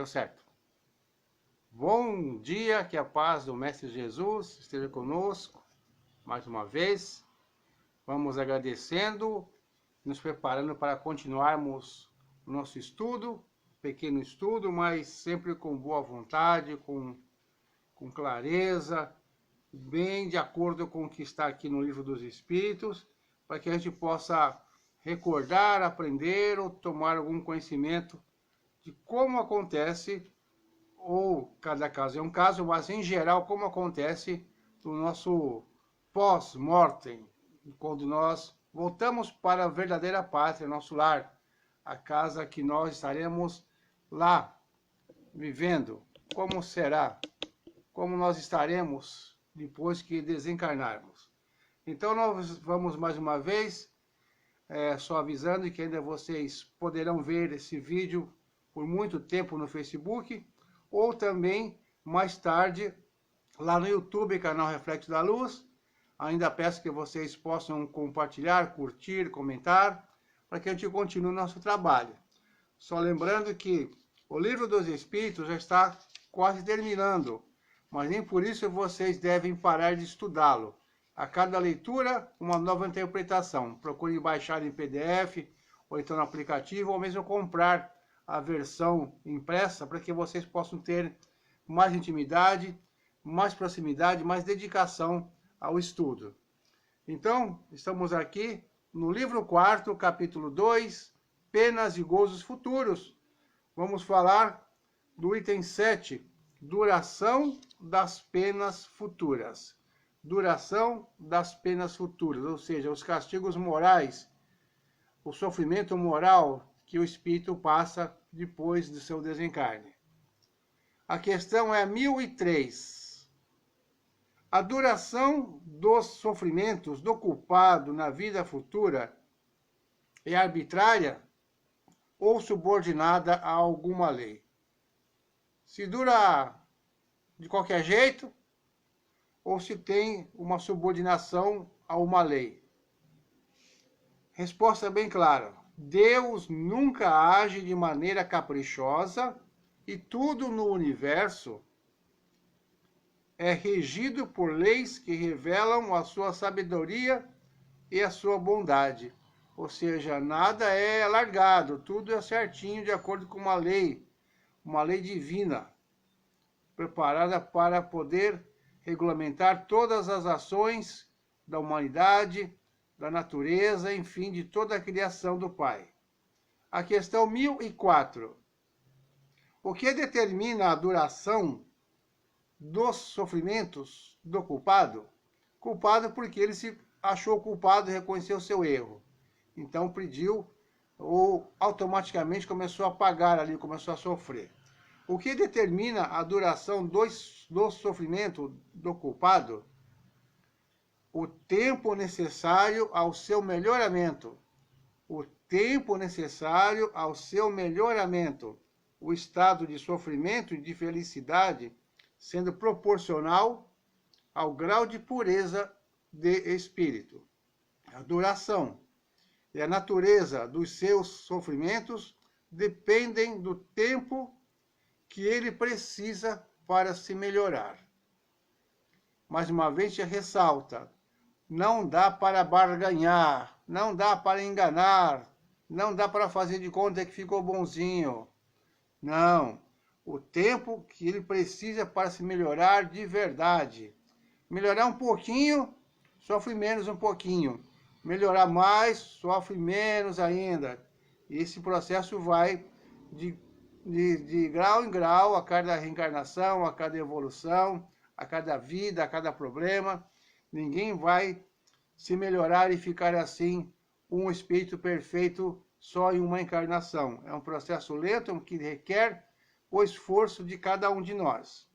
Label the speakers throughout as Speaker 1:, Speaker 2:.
Speaker 1: certo? Bom dia, que a paz do Mestre Jesus esteja conosco mais uma vez. Vamos agradecendo, nos preparando para continuarmos o nosso estudo, pequeno estudo, mas sempre com boa vontade, com clareza, bem de acordo com o que está aqui no Livro dos Espíritos, para que a gente possa recordar, aprender ou tomar algum conhecimento de como acontece, ou cada caso é um caso, mas em geral como acontece no nosso pós-mortem, quando nós voltamos para a verdadeira pátria, nosso lar, a casa que nós estaremos lá vivendo. Como será? Como nós estaremos depois que desencarnarmos? Então nós vamos mais uma vez, só avisando que ainda vocês poderão ver esse vídeo por muito tempo no Facebook, ou também mais tarde lá no YouTube, canal Reflexo da Luz. Ainda peço que vocês possam compartilhar, curtir, comentar, para que a gente continue nosso trabalho. Só lembrando que o Livro dos Espíritos já está quase terminando, mas nem por isso vocês devem parar de estudá-lo. A cada leitura, uma nova interpretação. Procure baixar em PDF, ou então no aplicativo, ou mesmo comprar a versão impressa, para que vocês possam ter mais intimidade, mais proximidade, mais dedicação ao estudo. Então, estamos aqui no livro 4, capítulo 2, Penas e Gozos Futuros. Vamos falar do item 7, duração das penas futuras. Duração das penas futuras, ou seja, os castigos morais, o sofrimento moral que o espírito passa depois do seu desencarne. A questão é 1003. A duração dos sofrimentos do culpado na vida futura é arbitrária ou subordinada a alguma lei? Se dura de qualquer jeito, ou se tem uma subordinação a uma lei? Resposta bem clara. Deus nunca age de maneira caprichosa e tudo no universo é regido por leis que revelam a sua sabedoria e a sua bondade. Ou seja, nada é largado, tudo é certinho de acordo com uma lei divina, preparada para poder regulamentar todas as ações da humanidade, da natureza, enfim, de toda a criação do Pai. A questão 1004. O que determina a duração dos sofrimentos do culpado? Culpado porque ele se achou culpado e reconheceu seu erro. Então pediu, ou automaticamente começou a pagar ali, começou a sofrer. O que determina a duração do sofrimento do culpado? O tempo necessário ao seu melhoramento. O tempo necessário ao seu melhoramento. O estado de sofrimento e de felicidade sendo proporcional ao grau de pureza de espírito. A duração e a natureza dos seus sofrimentos dependem do tempo que ele precisa para se melhorar. Mais uma vez, se ressalta, não dá para barganhar, não dá para enganar, não dá para fazer de conta que ficou bonzinho. Não, o tempo que ele precisa para se melhorar de verdade. Melhorar um pouquinho, sofre menos um pouquinho. Melhorar mais, sofre menos ainda. E esse processo vai de grau em grau, a cada reencarnação, a cada evolução, a cada vida, a cada problema. Ninguém vai se melhorar e ficar assim, um espírito perfeito só em uma encarnação. É um processo lento que requer o esforço de cada um de nós.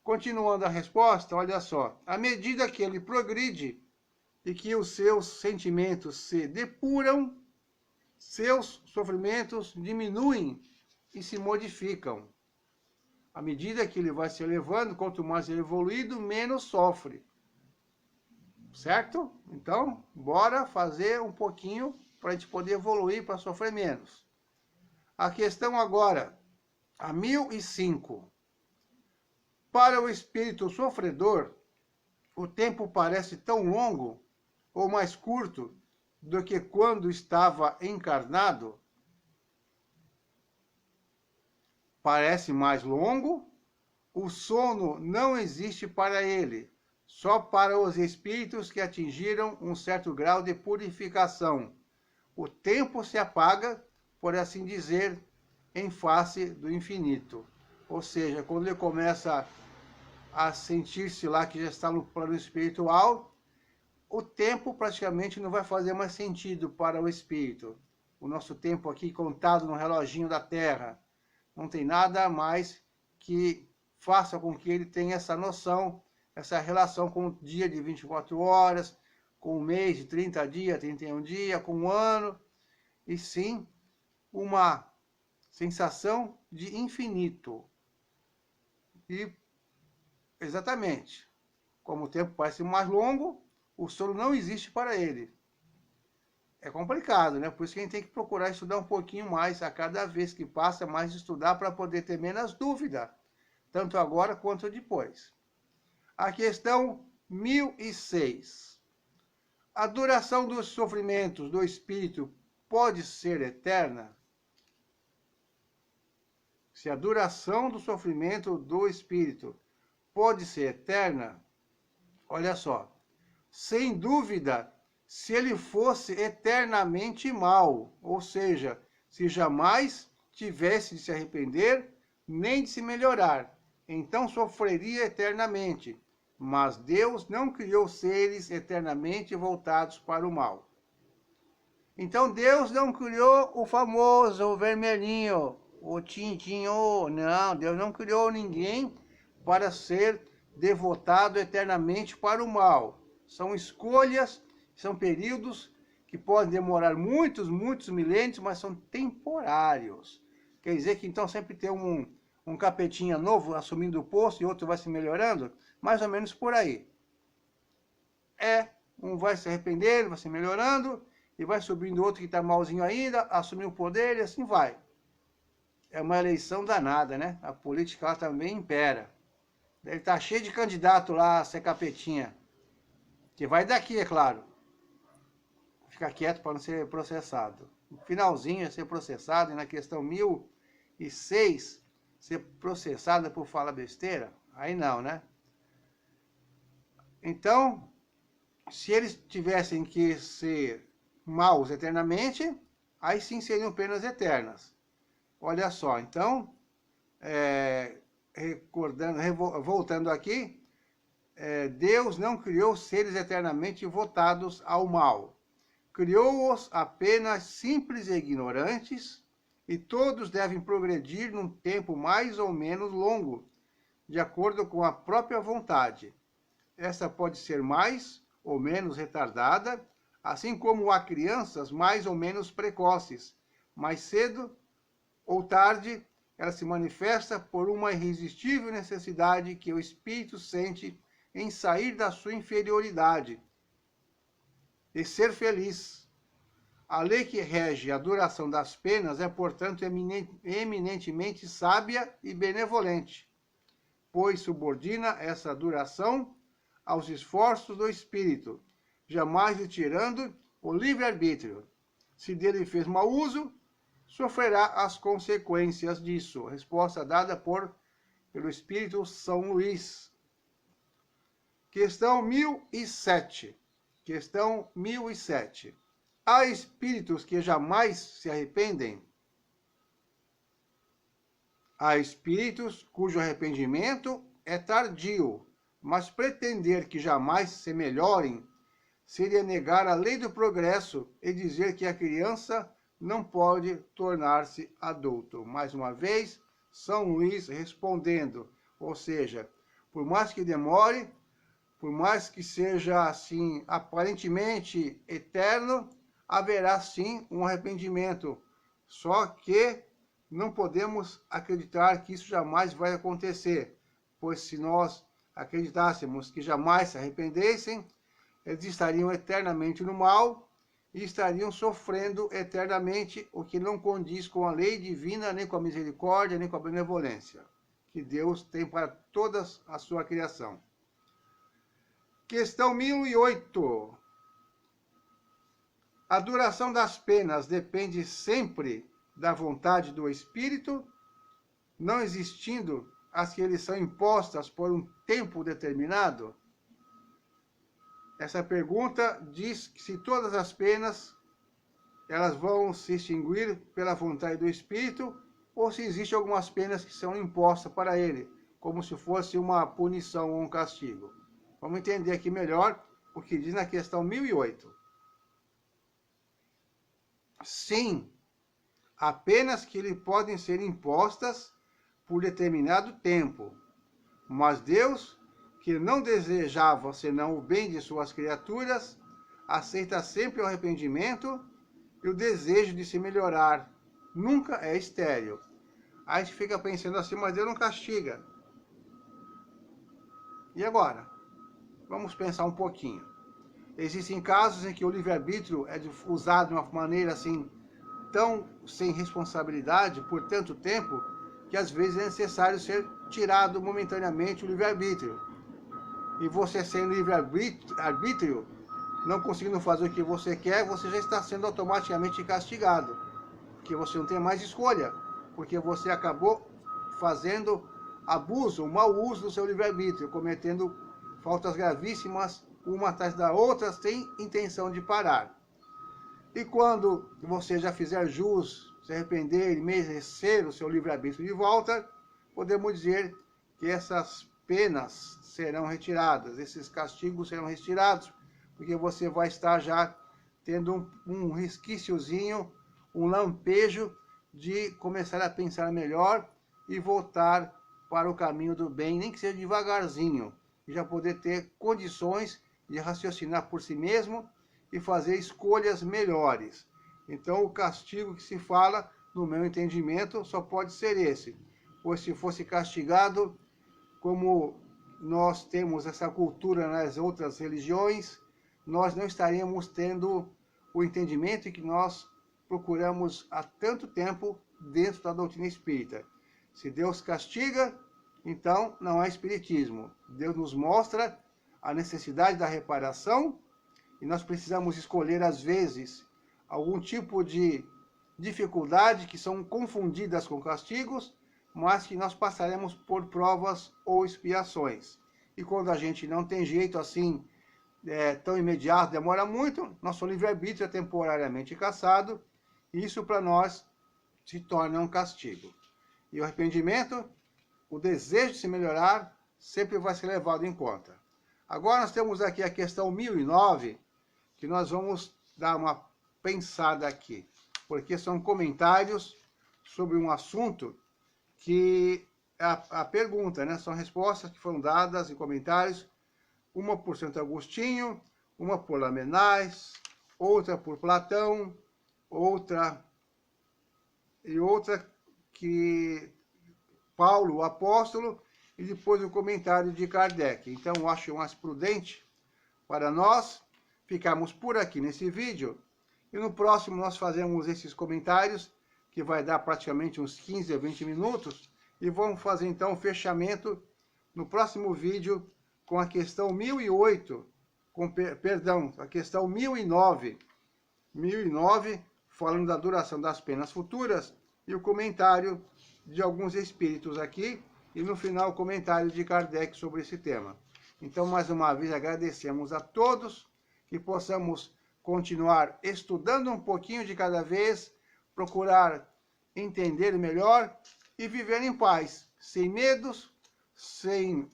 Speaker 1: Continuando a resposta, olha só. À medida que ele progride e que os seus sentimentos se depuram, seus sofrimentos diminuem e se modificam. À medida que ele vai se elevando, quanto mais ele evoluído, menos sofre. Certo? Então, bora fazer um pouquinho para a gente poder evoluir, para sofrer menos. A questão agora, A 1005. Para o espírito sofredor, o tempo parece tão longo ou mais curto do que quando estava encarnado. Parece mais longo. O sono não existe para ele, só para os espíritos que atingiram um certo grau de purificação. O tempo se apaga, por assim dizer, em face do infinito. Ou seja, quando ele começa a sentir-se lá que já está no plano espiritual, o tempo praticamente não vai fazer mais sentido para o espírito. O nosso tempo aqui contado no reloginho da Terra não tem nada mais que faça com que ele tenha essa noção, essa relação com o dia de 24 horas, com o mês de 30 dias, 31 dias, com o ano, e sim uma sensação de infinito. E, exatamente, como o tempo parece mais longo, o sono não existe para ele. É complicado, né? Por isso que a gente tem que procurar estudar um pouquinho mais a cada vez que passa, mais estudar para poder ter menos dúvida, tanto agora quanto depois. A questão 1006. A duração dos sofrimentos do espírito pode ser eterna? Se a duração do sofrimento do espírito pode ser eterna, olha só, sem dúvida, se ele fosse eternamente mau, ou seja, se jamais tivesse de se arrepender, nem de se melhorar, então sofreria eternamente. Mas Deus não criou seres eternamente voltados para o mal. Então Deus não criou o famoso, o vermelhinho, o tintinho. Não, Deus não criou ninguém para ser devotado eternamente para o mal. São escolhas, são períodos que podem demorar muitos milênios, mas são temporários. Quer dizer que então sempre tem um capetinha novo assumindo o posto e outro vai se melhorando? Mais ou menos por aí. Um vai se arrependendo, vai se melhorando, e vai subindo outro que está malzinho ainda, assumir o poder e assim vai. É uma eleição danada, né? A política lá também impera. Ele tá cheio de candidato lá a ser capetinha. Que vai daqui, é claro. Ficar quieto para não ser processado. No finalzinho é ser processado, e na questão 1006, ser processado por falar besteira? Aí não, né? Então, se eles tivessem que ser maus eternamente, aí sim seriam penas eternas. Olha só, então, voltando aqui, Deus não criou seres eternamente votados ao mal. Criou-os apenas simples e ignorantes, e todos devem progredir num tempo mais ou menos longo, de acordo com a própria vontade. Essa pode ser mais ou menos retardada, assim como há crianças mais ou menos precoces. Mais cedo ou tarde, ela se manifesta por uma irresistível necessidade que o espírito sente em sair da sua inferioridade e ser feliz. A lei que rege a duração das penas é, portanto, eminentemente sábia e benevolente, pois subordina essa duração aos esforços do espírito, jamais lhe tirando o livre-arbítrio. Se dele fez mau uso, sofrerá as consequências disso. Resposta dada pelo Espírito São Luís. Questão 1007. Questão 1007. Há espíritos que jamais se arrependem? Há espíritos cujo arrependimento é tardio, mas pretender que jamais se melhorem seria negar a lei do progresso e dizer que a criança não pode tornar-se adulto. Mais uma vez, São Luís respondendo, ou seja, por mais que demore, por mais que seja assim aparentemente eterno, haverá sim um arrependimento. Só que não podemos acreditar que isso jamais vai acontecer, pois se nós acreditássemos que jamais se arrependessem, eles estariam eternamente no mal e estariam sofrendo eternamente, o que não condiz com a lei divina, nem com a misericórdia, nem com a benevolência que Deus tem para toda a sua criação. Questão 1008. A duração das penas depende sempre da vontade do Espírito, não existindo as que lhes são impostas por um tempo determinado? Essa pergunta diz que se todas as penas elas vão se extinguir pela vontade do Espírito, ou se existem algumas penas que são impostas para ele, como se fosse uma punição ou um castigo. Vamos entender aqui melhor o que diz na questão 1008. Sim, há penas que lhe podem ser impostas por determinado tempo, mas Deus, que não desejava senão o bem de suas criaturas, aceita sempre o arrependimento e o desejo de se melhorar. Nunca é estéril. Aí a gente fica pensando assim, mas Deus não castiga. E agora? Vamos pensar um pouquinho. Existem casos em que o livre-arbítrio é usado de uma maneira assim, tão sem responsabilidade por tanto tempo, que às vezes é necessário ser tirado momentaneamente o livre-arbítrio. E você sem livre-arbítrio, não conseguindo fazer o que você quer, você já está sendo automaticamente castigado. Porque você não tem mais escolha, porque você acabou fazendo abuso, um mau uso do seu livre-arbítrio, cometendo faltas gravíssimas, uma atrás da outra, sem intenção de parar. E quando você já fizer jus, se arrepender e merecer o seu livre-arbítrio de volta, podemos dizer que essas penas serão retiradas, esses castigos serão retirados, porque você vai estar já tendo um resquíciozinho, um lampejo de começar a pensar melhor e voltar para o caminho do bem, nem que seja devagarzinho, e já poder ter condições de raciocinar por si mesmo e fazer escolhas melhores. Então, o castigo que se fala, no meu entendimento, só pode ser esse. Pois se fosse castigado, como nós temos essa cultura nas outras religiões, nós não estaríamos tendo o entendimento que nós procuramos há tanto tempo dentro da doutrina espírita. Se Deus castiga, então não há espiritismo. Deus nos mostra a necessidade da reparação e nós precisamos escolher, às vezes, algum tipo de dificuldade que são confundidas com castigos, mas que nós passaremos por provas ou expiações. E quando a gente não tem jeito assim, tão imediato, demora muito, nosso livre-arbítrio é temporariamente cassado, e isso para nós se torna um castigo. E o arrependimento, o desejo de se melhorar, sempre vai ser levado em conta. Agora nós temos aqui a questão 1009, que nós vamos dar uma pensada aqui, porque são comentários sobre um assunto que a pergunta, né? São respostas que foram dadas em comentários, uma por Santo Agostinho, uma por Lamennais, outra por Platão, outra que Paulo, o apóstolo, e depois o comentário de Kardec. Então, eu acho mais prudente para nós ficarmos por aqui nesse vídeo, e no próximo nós fazemos esses comentários, que vai dar praticamente uns 15 a 20 minutos, e vamos fazer então o fechamento no próximo vídeo com a questão 1008, a questão 1009. 1009, falando da duração das penas futuras, e o comentário de alguns espíritos aqui, e no final o comentário de Kardec sobre esse tema. Então, mais uma vez, agradecemos a todos, que possamos continuar estudando um pouquinho de cada vez, procurar entender melhor e viver em paz, sem medos, sem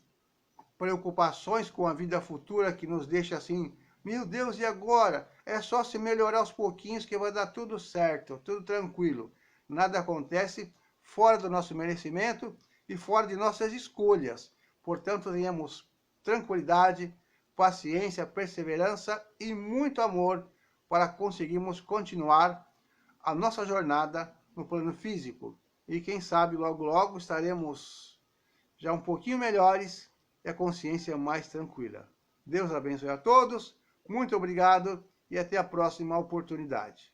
Speaker 1: preocupações com a vida futura que nos deixa assim, meu Deus, e agora? É só se melhorar aos pouquinhos que vai dar tudo certo, tudo tranquilo. Nada acontece fora do nosso merecimento e fora de nossas escolhas. Portanto, tenhamos tranquilidade, paciência, perseverança e muito amor para conseguirmos continuar a nossa jornada no plano físico. E quem sabe logo logo estaremos já um pouquinho melhores e a consciência mais tranquila. Deus abençoe a todos, muito obrigado e até a próxima oportunidade.